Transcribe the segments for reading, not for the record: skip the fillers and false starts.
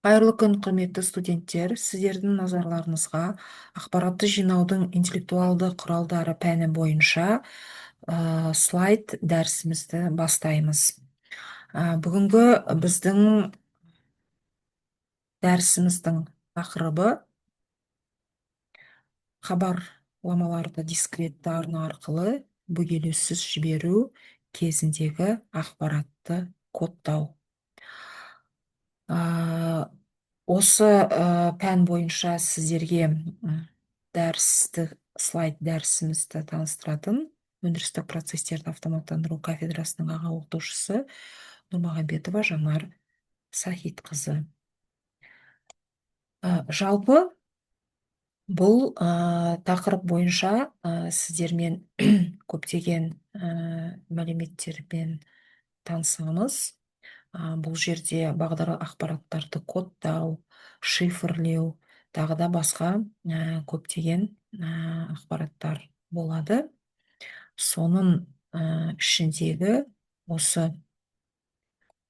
Қайырлы күн, құрметті студенттер. Сіздердің назарларыңызға ақпаратты жинаудың интеллектуалды құралдары пәні бойынша слайд дәрісімізді бастаймыз. Бүгінгі біздің дәрісіміздің тақырыбы хабарламаларды дискретті арна арқылы бөгелуссіз жіберу кезіндегі ақпаратты кодтау. Осы пән бойынша сіздерге слайд дәрісімізді таныстыратын өндірістік процестерді автоматтандыру кафедрасының аға оқытушысы Нұрмағамбетова Жанар Сахитқызы. Жалпы бұл тақырып бойынша сіздермен көптеген мәліметтермен танысамыз. Бұл жерде бағдарлы ақпараттарды кодтау, шифрлеу, тағы да басқа көптеген ақпараттар болады. Соның ішіндегі осы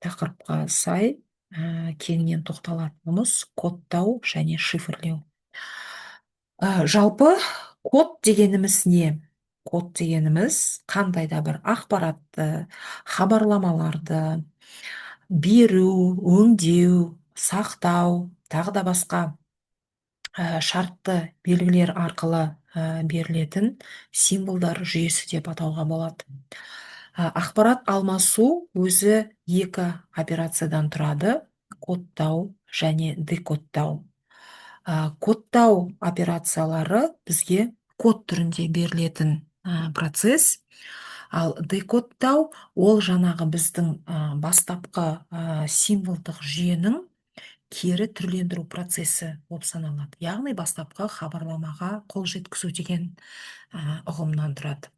тақырыпқа сай кеңінен тоқталатынымыз кодтау және шифрлеу. Жалпы код дегеніміз не? Код дегеніміз қандай да бір ақпаратты, хабарламаларды беру, өңдеу, сақтау, тағы да басқа шартты белгілер арқылы берілетін символдар жүйесі деп атауға болады. Ақпарат алмасу өзі екі операциядан тұрады: кодтау және декодтау. Кодтау операциялары бізге код түрінде берілетін процесс. Ал декодтау ол жаңағы біздің бастапқы символдық жүйенің кері түрлендіру процесі болып саналады. Яғни бастапқы хабарламаға қол жеткізу деген ұғымнан тұрады.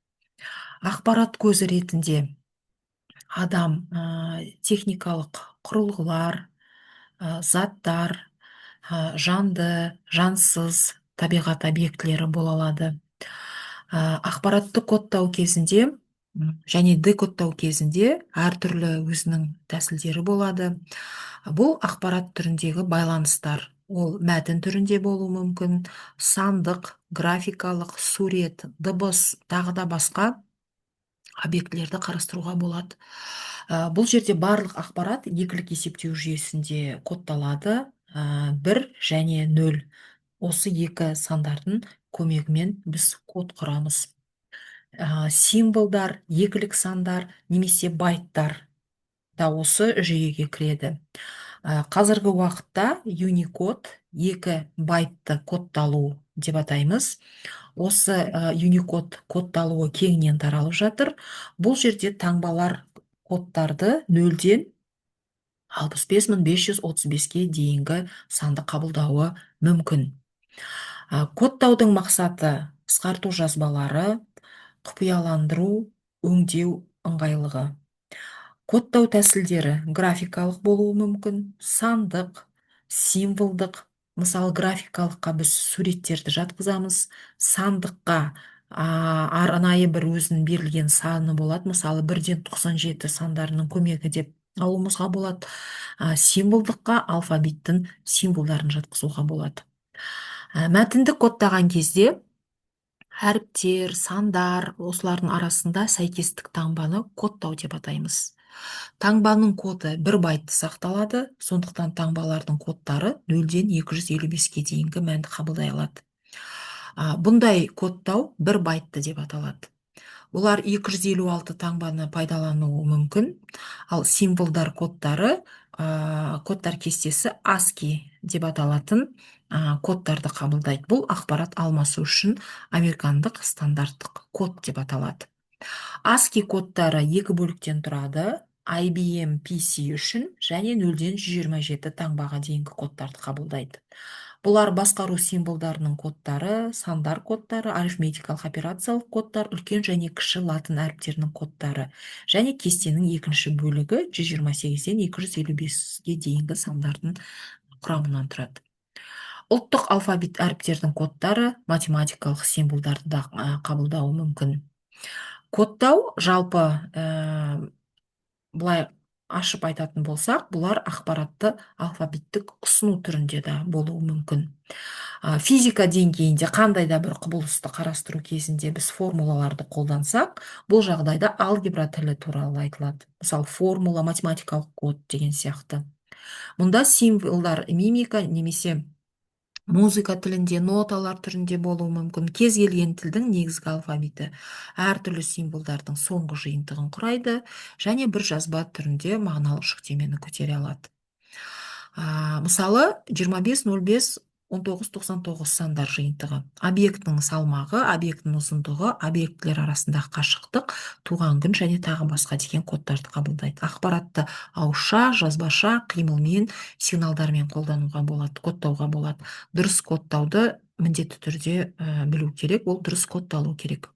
Ақпарат көзі ретінде адам, техникалық құрылғылар, заттар, жанды, жансыз табиғат объектілері бола алады. Ақпаратты кодтау кезінде және декодтау кезінде әртүрлі өзінің тәсілдері болады. Бұл ақпарат түріндегі байланыстар, ол мәтін түрінде болуы мүмкін, сандық, графикалық, сурет, дыбыс, тағы да басқа объектілерді қарастыруға болады. Бұл жерде барлық ақпарат екілік есептеу жүйесінде кодталады. 1 және 0. Осы екі сандардың көмегімен біз код құрамыз. Символдар, екілік сандар немесе байттар да осы жүйеге кіреді. Қазіргі уақытта Unicode 2 байтты кодталу деп атаймыз. Осы Unicode кодталуы кеңінен таралып жатыр. Бұл жерде таңбалар кодтарды 0-ден 65535-ке дейінгі санды қабылдауы мүмкін. Кодтаудың мақсаты қысқарту жазбалары, құпияландыру, өңдеу ыңғайлығы. Кодтау тәсілдері графикалық болуы мүмкін, сандық, символдық. Мысалы, графикалыққа біз суреттерді жатқызамыз, сандыққа арнайы бір өзінің берілген саны болады. Мысалы, 1-ден 97 сандарының көмегі деп алуымызға болады. Символдыққа алфавиттің символдарын жатқызуға болады. Мәтінді кодтаған кезде әріптер, сандар, осылардың арасында сәйкестік таңбаны кодтау деп атаймыз. Таңбаның коды 1 байтты сақталады, сондықтан таңбалардың кодтары 0-ден 255-ке дейінгі мәнді қабылдай алады. Бұндай кодтау 1 байтты деп аталады. Олар 256 таңбаны пайдалануы мүмкін, ал символдар кодтар кестесі ASCII деп аталатын кодтарды қабылдайды. Бұл ақпарат алмасу үшін американдық стандарттық код деп аталады. ASCII кодтары 2 бөліктен тұрады: IBM PC үшін және 0-ден 127 таңбаға дейінгі кодтарды қабылдайды. Бұлар басқару символдарының кодтары, сандар кодтары, арифметикалық операциялық кодтар, үлкен және кіші латын әріптерінің кодтары және кестенің екінші бөлігі 128-ден 255-ге дейінгі сандардың құрамынан тұрады. Ұлттық алфавит әріптердің кодтары математикалық символдарды да қабылдауы мүмкін. Кодтау жалпы былай ашып айтатын болсақ, бұлар ақпаратты алфавиттік ұсыну түрінде де болуы мүмкін. Физика деңгейінде қандай да бір құбылысты қарастыру кезінде біз формулаларды қолдансақ, бұл жағдайда алгебра тілі туралы айтылады. Мысалы, формула, математикалық код деген сияқты. Мұнда символдар мимика немесе музыка тілінде, ноталар түрінде болуы мүмкін. Кез келген тілдің негізгі алфавиті әртүрлі символдардың соңғы жиынтығын құрайды және бір жазба түрінде мағыналық жүктемені көтере алады. Мысалы, 25,05,19,99 сандар жиынтығы. Объектінің салмағы, объектінің ұзындығы, объектілер арасындағы қашықтық, туған күн және тағы басқа деген кодтарды қабылдайды. Ақпаратты ауызша, жазбаша, қимылмен, сигналдармен қолдануға болады, кодтауға болады. Дұрыс кодтауды міндетті түрде білу керек, ол дұрыс кодталу керек.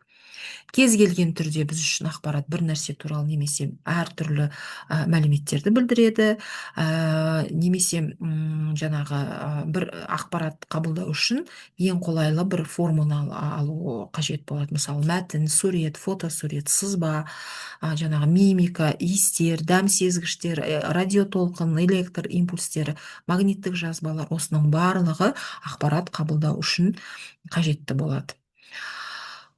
Кез келген түрде біз үшін ақпарат бір нәрсе туралы немесе әртүрлі мәліметтерді білдіреді, немесе жаңағы бір ақпарат қабылдау үшін ең қолайлы бір форманы алу қажет болады. Мысалы, мәтін, сурет, фотосурет, сызба, жаңағы мимика, иістер, дәм сезгіштер, радиотолқын, электр импульстері, магниттік жазбалар, осының барлығы ақпарат қабылдау үшін қажетті болады.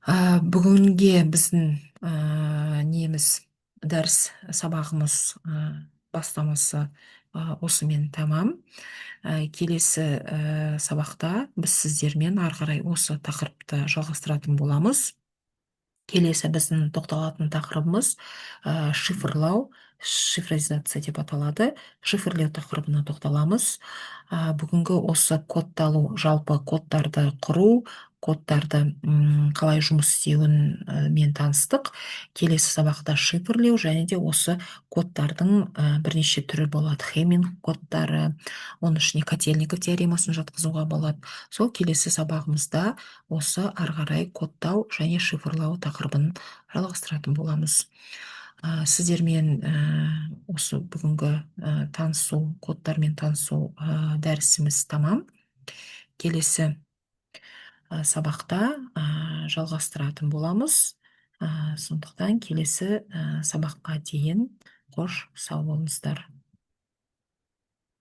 Бүгінге біздің неміз дәріс сабағымыз бастамасы осымен тамам. Келесі сабақта біз сіздермен ары қарай осы тақырыпты жалғастыратын боламыз. Келесі біздің тоқталатын тақырыбымыз шифрлау, шифризация деп аталады. Шифрлеу тақырыбына тоқталамыз. Бүгінгі осы кодталу, жалпы кодтарды құру, кодтарды қалай жұмыс істеуін мен таныстық. Келесі сабақта шифрлеу және де осы кодтардың бірнеше түрі болады. Хеминг кодтары, оның ішіне Котельников теоремасын жатқызуға болады. Сол келесі сабағымызда осы ары қарай кодтау және шифрлау тақырыбын жалғастыратын боламыз. Сіздермен осы бүгінгі танысу, кодтармен танысу дәрісіміз тамам. Келесі сабақта жалғастыратын боламыз. Сондықтан келесі сабаққа дейін қош сау болыңыздар.